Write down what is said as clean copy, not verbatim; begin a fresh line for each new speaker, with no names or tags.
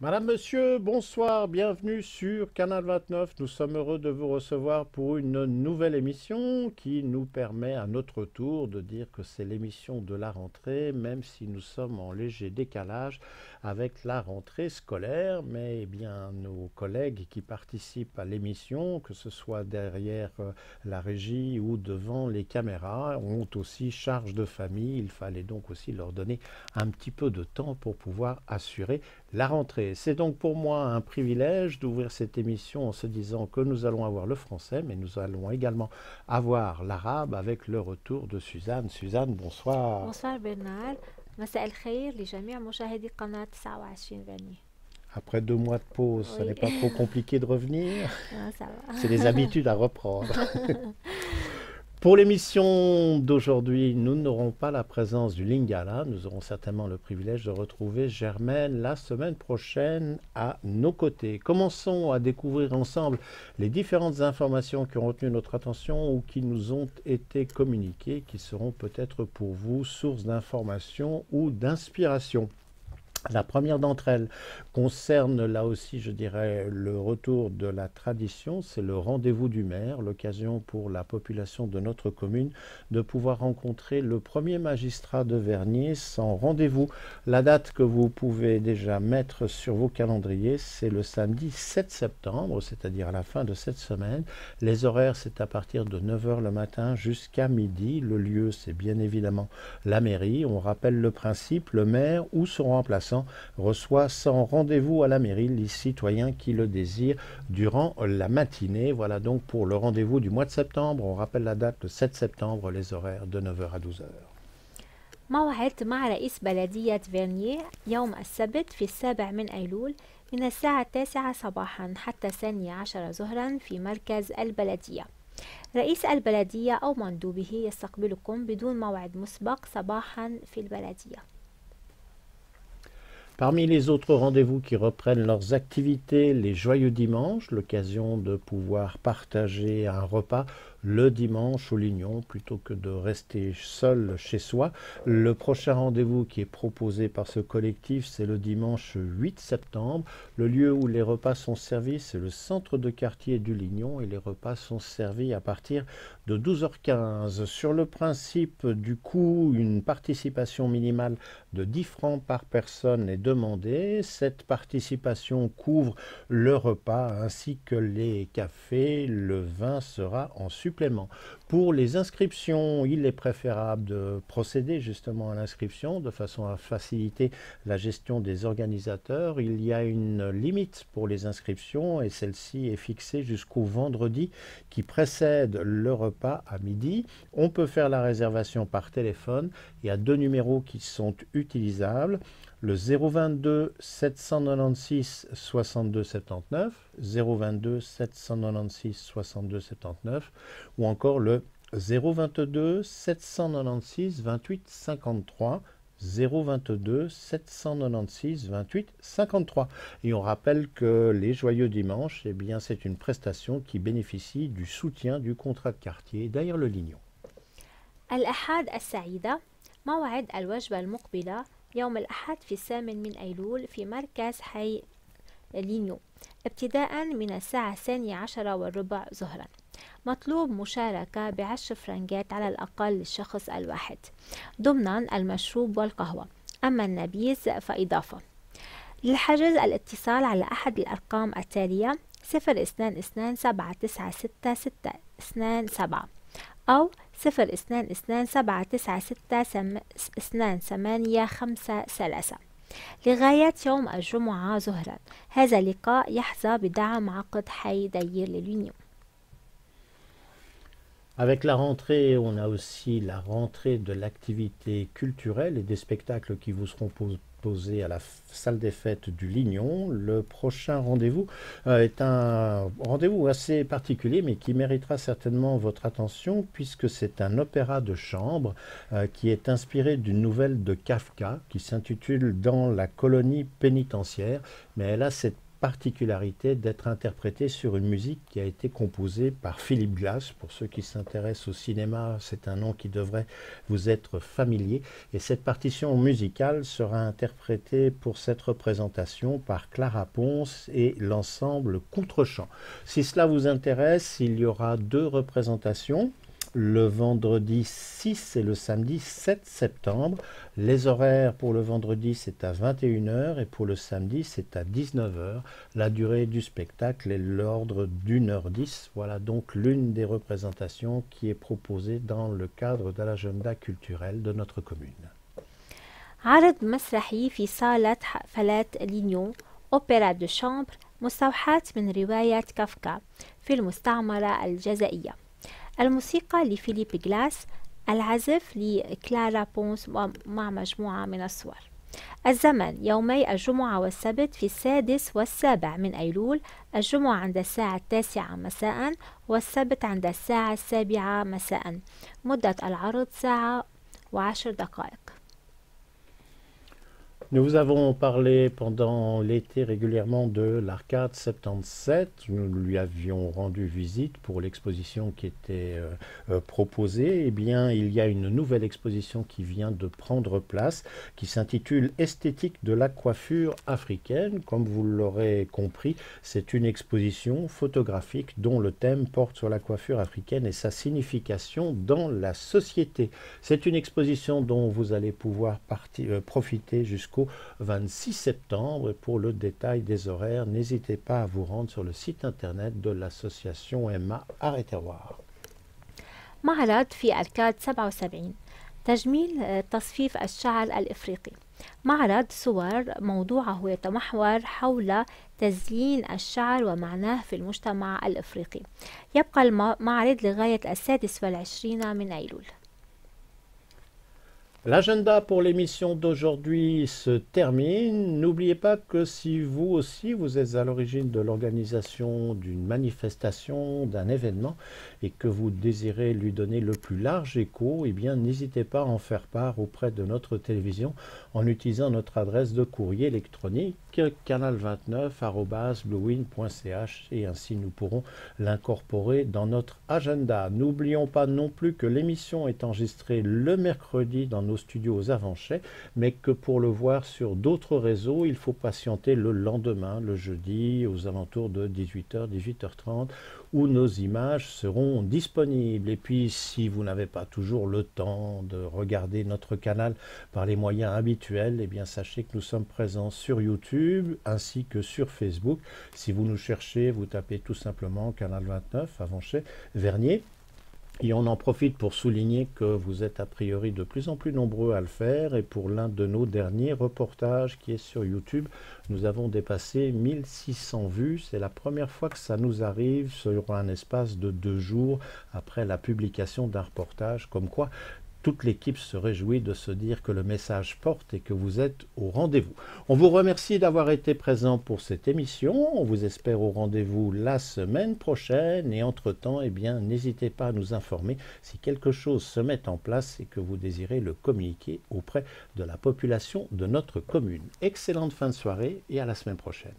Madame, Monsieur, bonsoir, bienvenue sur Canal 29. Nous sommes heureux de vous recevoir pour une nouvelle émission qui nous permet à notre tour de dire que c'est l'émission de la rentrée, même si nous sommes en léger décalage avec la rentrée scolaire. Mais eh bien, nos collègues qui participent à l'émission, que ce soit derrière la régie ou devant les caméras, ont aussi charge de famille. Il fallait donc aussi leur donner un petit peu de temps pour pouvoir assurer la rentrée. C'est donc pour moi un privilège d'ouvrir cette émission en se disant que nous allons avoir le français, mais nous allons également avoir l'arabe avec le retour de Suzanne. Suzanne, bonsoir.
Bonsoir Bernard, مساء الخير لجميع مشاهدي قناة 29 فاني.
Après 2 mois de pause, ce
Oui,
n'est pas trop compliqué de revenir.
ça
C'est des
va.
habitudes à reprendre. Pour l'émission d'aujourd'hui, nous n'aurons pas la présence du Lingala. Nous aurons certainement le privilège de retrouver Germaine la semaine prochaine à nos côtés. Commençons à découvrir ensemble les différentes informations qui ont retenu notre attention ou qui nous ont été communiquées, qui seront peut-être pour vous source d'information ou d'inspiration. La première d'entre elles concerne là aussi, je dirais, le retour de la tradition. C'est le rendez-vous du maire, l'occasion pour la population de notre commune de pouvoir rencontrer le premier magistrat de Vernier sans rendez-vous. La date que vous pouvez déjà mettre sur vos calendriers, c'est le samedi 7 septembre, c'est-à-dire à la fin de cette semaine. Les horaires, c'est à partir de 9 heures le matin jusqu'à midi. Le lieu, c'est bien évidemment la mairie. On rappelle le principe, le maire ou son remplaçant reçoit sans rendez-vous à la mairie les citoyens qui le désirent durant la matinée. Voilà donc pour le rendez-vous du mois de septembre. On rappelle la date, le 7 septembre, les horaires de 9 heures à 12 heures.
موعد مع رئيس بلدية فيرنيه يوم السبت في 7 أيلول من الساعة 9 صباحا حتى 12 ظهرا في مركز البلدية. رئيس البلدية أو مندوبه يستقبلكم بدون موعد مسبق صباحا في البلدية.
Parmi les autres rendez-vous qui reprennent leurs activités, les joyeux dimanches, l'occasion de pouvoir partager un repas le dimanche au Lignon plutôt que de rester seul chez soi. Le prochain rendez-vous qui est proposé par ce collectif, c'est le dimanche 8 septembre. Le lieu où les repas sont servis, c'est le centre de quartier du Lignon et les repas sont servis à partir de 12h15. Sur le principe du coût, une participation minimale de 10 francs par personne est demandée. Cette participation couvre le repas ainsi que les cafés. Le vin sera en supplément. Pour les inscriptions, il est préférable de procéder justement à l'inscription de façon à faciliter la gestion des organisateurs. Il y a une limite pour les inscriptions et celle-ci est fixée jusqu'au vendredi qui précède le repas à midi. On peut faire la réservation par téléphone. Il y a 2 numéros qui sont utilisables. Le 022 796 62 79, 022 796 62 79, ou encore le 022 796 28 53, 022 796 28 53. Et on rappelle que les Joyeux Dimanches, eh bien, c'est une prestation qui bénéficie du soutien du contrat de quartier derrière le Lignon.
الأحد السعيدة موعد الوجبة المقبلة يوم الأحد في 8 أيلول في مركز حي لينيو ابتداء من الساعة 12:15 ظهرا. مطلوب مشاركة ب10 فرنجات على الأقل للشخص الواحد ضمنا المشروب والقهوة، أما النبيذ فإضافة. للحجز الاتصال على أحد الأرقام التالية 0227966227 أو 0227962853 لغاية يوم الجمعة ظهرا. هذا اللقاء يحظى بدعم عقد حي دير لليونيو.
Avec la rentrée, on a aussi la rentrée de l'activité culturelle et des spectacles qui vous seront posés à la salle des fêtes du Lignon. Le prochain rendez-vous est un rendez-vous assez particulier, mais qui méritera certainement votre attention, puisque c'est un opéra de chambre qui est inspiré d'une nouvelle de Kafka qui s'intitule Dans la colonie pénitentiaire. Mais elle a cette particularité d'être interprété sur une musique qui a été composée par Philip Glass. Pour ceux qui s'intéressent au cinéma, c'est un nom qui devrait vous être familier. Et cette partition musicale sera interprétée pour cette représentation par Clara Ponce et l'ensemble Contre-Champ. Si cela vous intéresse, il y aura 2 représentations, le vendredi 6 et le samedi 7 septembre. Les horaires pour le vendredi, c'est à 21 h et pour le samedi, c'est à 19 h. La durée du spectacle est l'ordre d'1h10. Voilà donc l'une des représentations qui est proposée dans le cadre de l'agenda culturel de notre commune.
عرض مسرحي في صالة فلات لينيو أوبرا دو شامبر مستوحاة من رواية كافكا في المستعمرة الجزائية. الموسيقى لفيليب جلاس، العزف لكلارا بونس مع مجموعة من الصور. الزمن يومي الجمعة والسبت في 6 و7 من أيلول، الجمعة عند الساعة 9 مساء والسبت عند الساعة 7 مساء. مدة العرض 1 ساعة و10 دقائق.
Nous vous avons parlé pendant l'été régulièrement de l'Arcade 77. Nous lui avions rendu visite pour l'exposition qui était proposée. Eh bien, il y a une nouvelle exposition qui vient de prendre place, qui s'intitule Esthétique de la coiffure africaine. Comme vous l'aurez compris, c'est une exposition photographique dont le thème porte sur la coiffure africaine et sa signification dans la société. C'est une exposition dont vous allez pouvoir profiter jusqu'au 26 septembre. Pour le détail des horaires, n'hésitez pas à vous rendre sur le site internet de l'association Emma Art et Terroir.
معرض في أركاد 77 تجميل تصفيف الشعر الإفريقي. معرض صور موضوعه يتمحور حول تزيين الشعر ومعناه في المجتمع الإفريقي. يبقى المعرض لغاية 26 من أيلول.
L'agenda pour l'émission d'aujourd'hui se termine. N'oubliez pas que si vous aussi vous êtes à l'origine de l'organisation d'une manifestation, d'un événement et que vous désirez lui donner le plus large écho, eh bien n'hésitez pas à en faire part auprès de notre télévision en utilisant notre adresse de courrier électronique canal29@bluewin.ch et ainsi nous pourrons l'incorporer dans notre agenda. N'oublions pas non plus que l'émission est enregistrée le mercredi dans nos studios aux Avanchais, mais que pour le voir sur d'autres réseaux, il faut patienter le lendemain, le jeudi, aux alentours de 18 h, 18 h 30, où nos images seront disponibles. Et puis, si vous n'avez pas toujours le temps de regarder notre canal par les moyens habituels, eh bien, sachez que nous sommes présents sur YouTube ainsi que sur Facebook. Si vous nous cherchez, vous tapez tout simplement Canal 29, Avanchais, Vernier. Et on en profite pour souligner que vous êtes a priori de plus en plus nombreux à le faire. Et pour l'un de nos derniers reportages qui est sur YouTube, nous avons dépassé 1600 vues. C'est la première fois que ça nous arrive sur un espace de 2 jours après la publication d'un reportage. Comme quoi, toute l'équipe se réjouit de se dire que le message porte et que vous êtes au rendez-vous. On vous remercie d'avoir été présent pour cette émission. On vous espère au rendez-vous la semaine prochaine. Et entre-temps, eh bien, n'hésitez pas à nous informer si quelque chose se met en place et que vous désirez le communiquer auprès de la population de notre commune. Excellente fin de soirée et à la semaine prochaine.